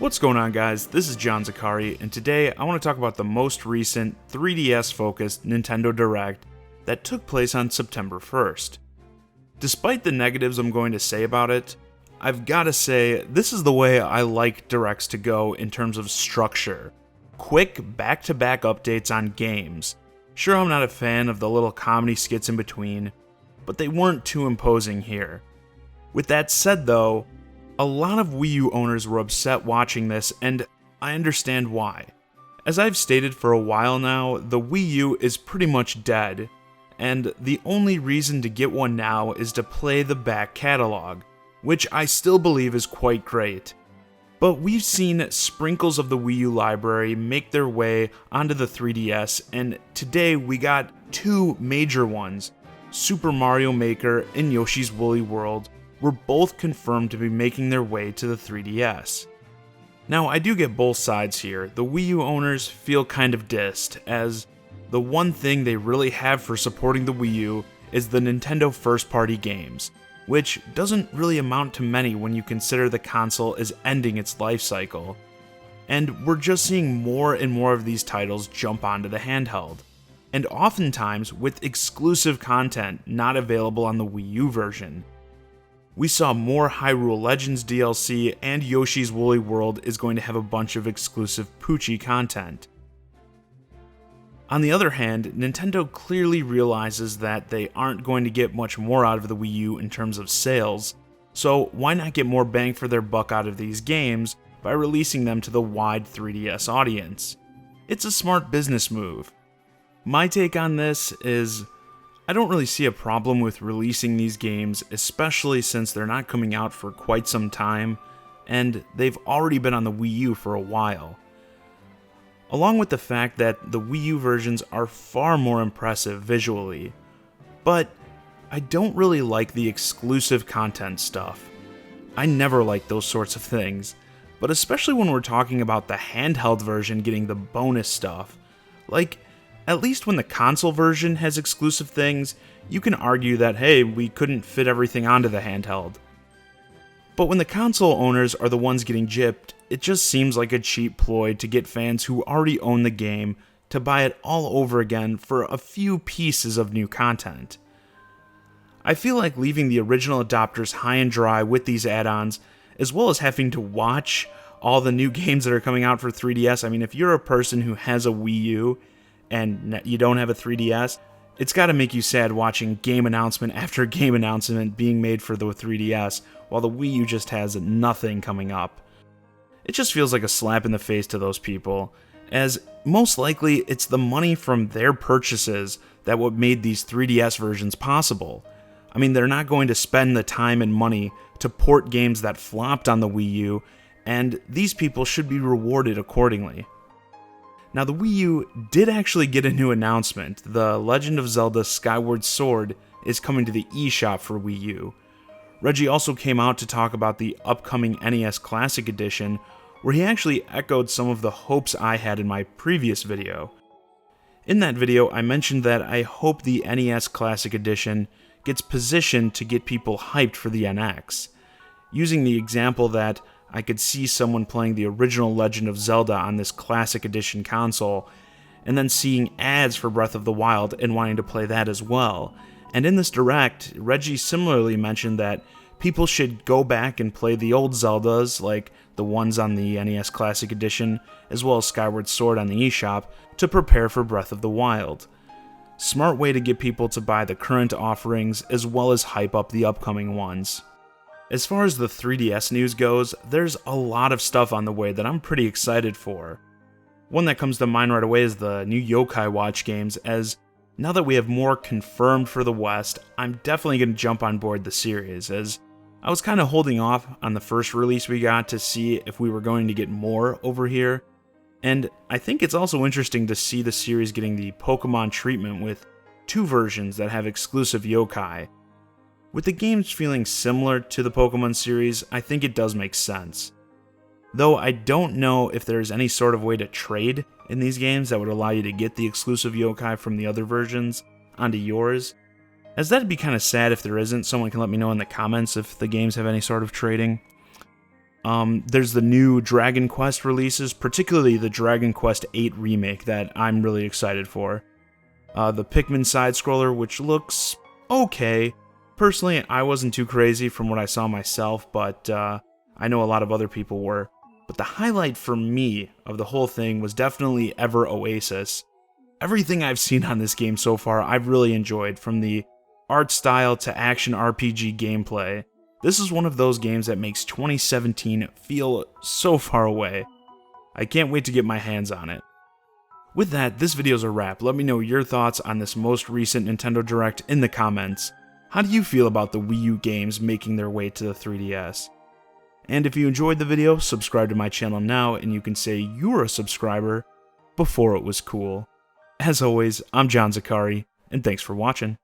What's going on, guys? This is John Zakari, and today I want to talk about the most recent 3DS-focused Nintendo Direct that took place on September 1st. Despite the negatives I'm going to say about it, I've got to say this is the way I like Directs to go in terms of structure. Quick, back-to-back updates on games. Sure, I'm not a fan of the little comedy skits in between, but they weren't too imposing here. With that said though, a lot of Wii U owners were upset watching this, and I understand why. As I've stated for a while now, the Wii U is pretty much dead, and the only reason to get one now is to play the back catalog, which I still believe is quite great. But we've seen sprinkles of the Wii U library make their way onto the 3DS, and today we got two major ones, Super Mario Maker and Yoshi's Woolly World, were both confirmed to be making their way to the 3DS. Now, I do get both sides here. The Wii U owners feel kind of dissed, as the one thing they really have for supporting the Wii U is the Nintendo first-party games, which doesn't really amount to many when you consider the console is ending its life cycle. And we're just seeing more and more of these titles jump onto the handheld, and oftentimes with exclusive content not available on the Wii U version. We saw more Hyrule Legends DLC, and Yoshi's Woolly World is going to have a bunch of exclusive Poochie content. On the other hand, Nintendo clearly realizes that they aren't going to get much more out of the Wii U in terms of sales, so why not get more bang for their buck out of these games by releasing them to the wide 3DS audience? It's a smart business move. My take on this is, I don't really see a problem with releasing these games, especially since they're not coming out for quite some time, and they've already been on the Wii U for a while. Along with the fact that the Wii U versions are far more impressive visually. But I don't really like the exclusive content stuff. I never like those sorts of things, but especially when we're talking about the handheld version getting the bonus stuff. Like, at least when the console version has exclusive things, you can argue that, hey, we couldn't fit everything onto the handheld. But when the console owners are the ones getting gypped, it just seems like a cheap ploy to get fans who already own the game to buy it all over again for a few pieces of new content. I feel like leaving the original adopters high and dry with these add-ons, as well as having to watch all the new games that are coming out for 3DS. I mean, if you're a person who has a Wii U, and you don't have a 3DS, it's gotta make you sad watching game announcement after game announcement being made for the 3DS, while the Wii U just has nothing coming up. It just feels like a slap in the face to those people, as most likely it's the money from their purchases that what made these 3DS versions possible. I mean, they're not going to spend the time and money to port games that flopped on the Wii U, and these people should be rewarded accordingly. Now, the Wii U did actually get a new announcement. The Legend of Zelda Skyward Sword is coming to the eShop for Wii U. Reggie also came out to talk about the upcoming NES Classic Edition, where he actually echoed some of the hopes I had in my previous video. In that video, I mentioned that I hope the NES Classic Edition gets positioned to get people hyped for the NX, using the example that I could see someone playing the original Legend of Zelda on this Classic Edition console, and then seeing ads for Breath of the Wild and wanting to play that as well. And in this Direct, Reggie similarly mentioned that people should go back and play the old Zeldas, like the ones on the NES Classic Edition, as well as Skyward Sword on the eShop, to prepare for Breath of the Wild. Smart way to get people to buy the current offerings, as well as hype up the upcoming ones. As far as the 3DS news goes, there's a lot of stuff on the way that I'm pretty excited for. One that comes to mind right away is the new Yokai Watch games, as now that we have more confirmed for the West, I'm definitely going to jump on board the series, as I was kind of holding off on the first release we got to see if we were going to get more over here, and I think it's also interesting to see the series getting the Pokemon treatment with two versions that have exclusive yokai. With the games feeling similar to the Pokemon series, I think it does make sense. Though I don't know if there's any sort of way to trade in these games that would allow you to get the exclusive yokai from the other versions onto yours, as that'd be kind of sad if there isn't. Someone can let me know in the comments if the games have any sort of trading. There's the new Dragon Quest releases, particularly the Dragon Quest VIII remake that I'm really excited for. The Pikmin side-scroller, which looks okay. Personally, I wasn't too crazy from what I saw myself, but I know a lot of other people were. But the highlight for me of the whole thing was definitely Ever Oasis. Everything I've seen on this game so far, I've really enjoyed, from the art style to action RPG gameplay. This is one of those games that makes 2017 feel so far away. I can't wait to get my hands on it. With that, this video's a wrap. Let me know your thoughts on this most recent Nintendo Direct in the comments. How do you feel about the Wii U games making their way to the 3DS? And if you enjoyed the video, subscribe to my channel now and you can say you're a subscriber before it was cool. As always, I'm John Zakari, and thanks for watching.